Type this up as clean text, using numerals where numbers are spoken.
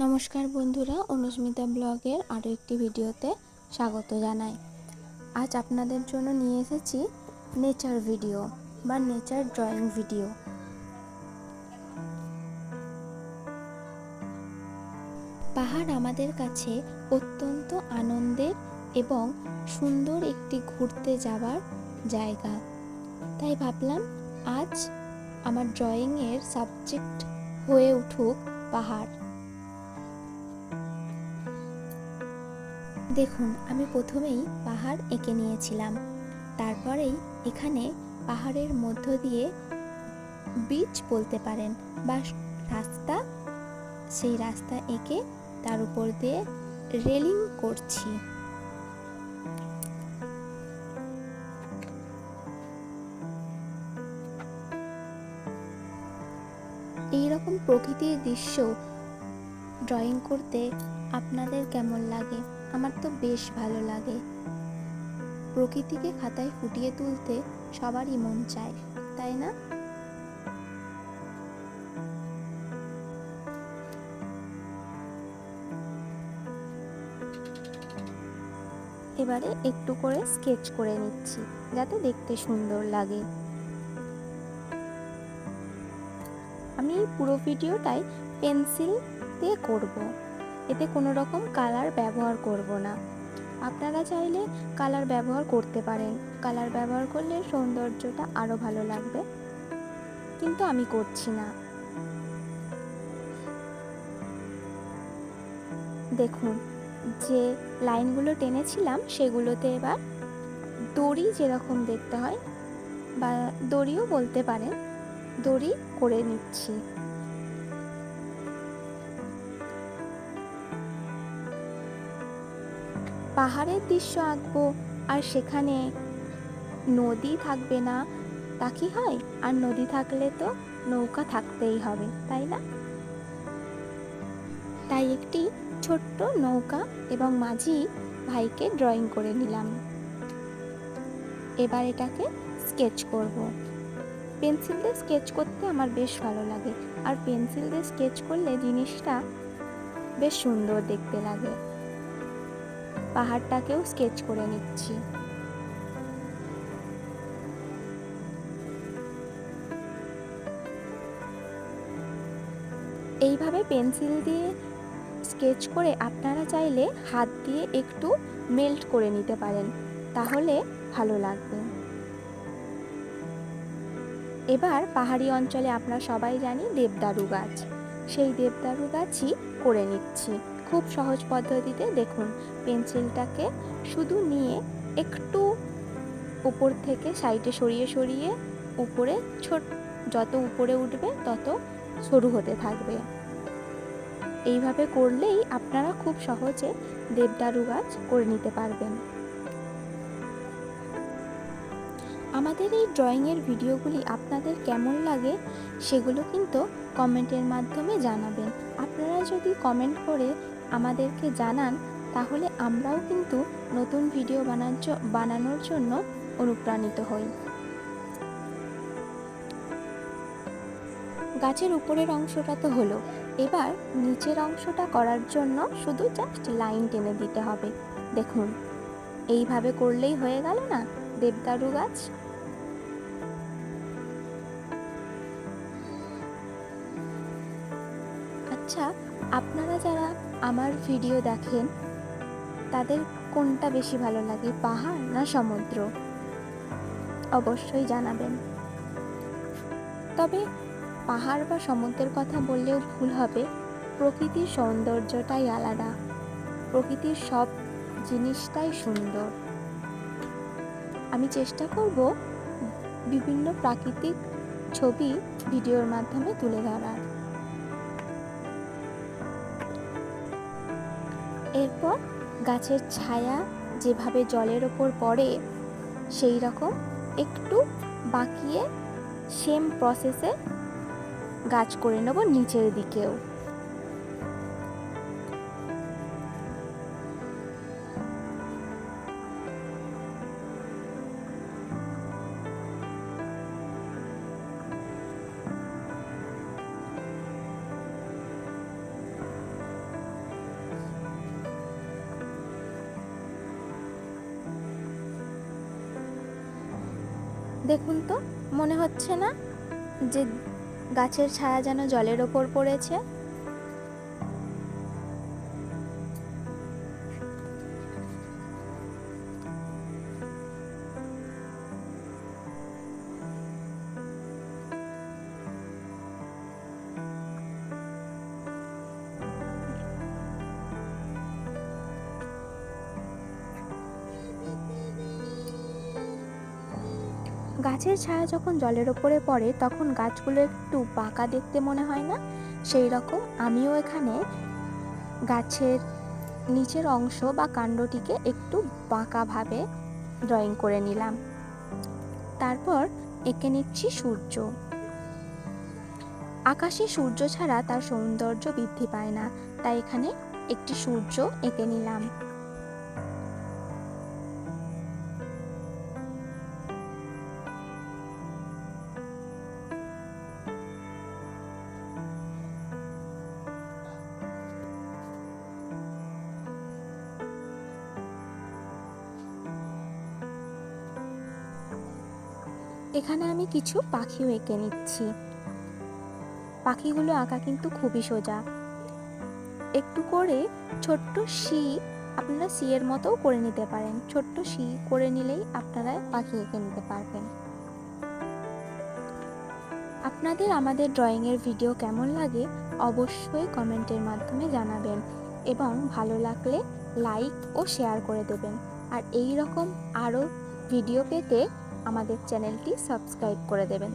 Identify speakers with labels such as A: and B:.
A: নমস্কার বন্ধুরা, অনুস্মিতা ব্লগের আরও একটি ভিডিওতে স্বাগত জানাই। আজ আপনাদের জন্য নিয়ে এসেছি নেচার ভিডিও বা নেচার ড্রয়িং ভিডিও। পাহাড় আমাদের কাছে অত্যন্ত আনন্দের এবং সুন্দর একটি ঘুরতে যাওয়ার জায়গা। তাই ভাবলাম আজ আমার ড্রয়িংয়ের সাবজেক্ট হয়ে উঠুক পাহাড়। দেখুন, আমি প্রথমেই পাহাড় এঁকে নিয়েছিলাম। তারপরেই এখানে পাহাড়ের মধ্য দিয়ে ব্রিজ বলতে পারেন বা রাস্তা, সেই রাস্তা এঁকে তার উপর দিয়ে রেলিং করছি। এইরকম প্রকৃতির দৃশ্য ড্রয়িং করতে আপনাদের কেমন লাগে? আমার তো বেশ ভালো লাগে। প্রকৃতিকে খাতায় ফুটিয়ে তুলতে সবারই মন চায়, তাই না? এবারে একটু করে স্কেচ করে নিচ্ছি যাতে দেখতে সুন্দর লাগে। আমি পুরো ভিডিওটাই পেন্সিল দিয়ে করব, এতে কোনো রকম কালার ব্যবহার করব না। আপনারা চাইলে কালার ব্যবহার করতে পারেন, কালার ব্যবহার করলে সৌন্দর্যটা আরও ভালো লাগবে, কিন্তু আমি করছি না। দেখুন, যে লাইনগুলো টেনেছিলাম সেগুলোতে এবার দড়ি যেরকম দেখতে হয় বা দড়িও বলতে পারেন, দড়ি করে নিচ্ছি। পাহাড়ের দৃশ্য আঁকবো আর সেখানে নদী থাকবে না তা কি হয়? আর নদী থাকলে তো নৌকা থাকতেই হবে, তাই না? তাই একটি ছোট্ট নৌকা এবং মাঝি ভাইকে ড্রয়িং করে নিলাম। এবার এটাকে স্কেচ করব। পেন্সিল দিয়ে স্কেচ করতে আমার বেশ ভালো লাগে, আর পেন্সিল দিয়ে স্কেচ করলে জিনিসটা বেশ সুন্দর দেখতে লাগে। পাহাড়টাকেও স্কেচ করে নিচ্ছি। এইভাবে পেন্সিল দিয়ে স্কেচ করে আপনারা চাইলে হাত দিয়ে একটু মেল্ট করে নিতে পারেন, তাহলে ভালো লাগবে। এবার পাহাড়ি অঞ্চলে আমরা সবাই জানি দেবদারু গাছ, সেই দেবদারু গাছই করে নিচ্ছি খুব সহজ পদ্ধতিতে। দেখুন, পেন্সিলটাকে শুধু নিয়ে একটু উপর থেকে সাইডে সরিয়ে সরিয়ে উপরে যত উপরে উঠবে তত সরু হতে থাকবে। এইভাবে করলেই আপনারা খুব সহজে দেবদারু গাছ করে নিতে পারবেন। আমাদের এই ড্রয়িংয়ের ভিডিওগুলি আপনাদের কেমন লাগে সেগুলো কিন্তু কমেন্টের মাধ্যমে জানাবেন। আপনারা যদি কমেন্ট করে আমাদেরকে জানান তাহলে আমরাও কিন্তু নতুন ভিডিও বানানোর জন্য অনুপ্রাণিত হই। গাছের উপরের অংশটা তো হলো, এবার নিচের অংশটা করার জন্য শুধু জাস্ট লাইন টেনে দিতে হবে। দেখুন, এইভাবে করলেই হয়ে গেল না দেবদারু গাছ। আচ্ছা, আপনারা যারা আমার ভিডিও দেখেন তাদের কোনটা বেশি ভালো লাগে, পাহাড় না সমুদ্র? অবশ্যই জানাবেন। তবে পাহাড় বা সমুদ্রের কথা বললেও ভুল হবে, প্রকৃতির সৌন্দর্যটাই আলাদা, প্রকৃতির সব জিনিসটাই সুন্দর। আমি চেষ্টা করব বিভিন্ন প্রাকৃতিক ছবি ভিডিওর মাধ্যমে তুলে ধরার। এরপর গাছের ছায়া যেভাবে জলের ওপর পড়ে সেই রকম একটু বাঁকিয়ে সেম প্রসেসে গাছ করে নেব নিচের দিকেও। দেখুন তো, মনে হচ্ছে না যে গাছের ছায়া যেন জলের ওপর পড়েছে? গাছের ছায়া যখন জলের ওপরে পড়ে তখন গাছগুলো একটু বাঁকা দেখতে মনে হয় না? সেই রকম আমিও এখানে গাছের নিচের অংশ বা কাণ্ডটিকে একটু বাঁকাভাবে ড্রয়িং করে নিলাম। তারপর এঁকে নিচ্ছি সূর্য। আকাশে সূর্য ছাড়া তার সৌন্দর্য বৃদ্ধি পায় না, তাই এখানে একটি সূর্য এঁকে নিলাম। এখানে আমি কিছু পাখিও এঁকে নিচ্ছি। পাখিগুলো আঁকা কিন্তু খুবই সোজা। একটু করে ছোট্ট সি, আপনারা সি এর মতোও করে নিতে পারেন। ছোট্ট সি করে নিলেই আপনারা পাখি এঁকে নিতে পারবেন। আপনাদের আমাদের ড্রয়িংয়ের ভিডিও কেমন লাগে অবশ্যই কমেন্টের মাধ্যমে জানাবেন এবং ভালো লাগলে লাইক ও শেয়ার করে দেবেন। আর এই রকম আরও ভিডিও পেতে আমাদের চ্যানেলটি সাবস্ক্রাইব করে দেবেন।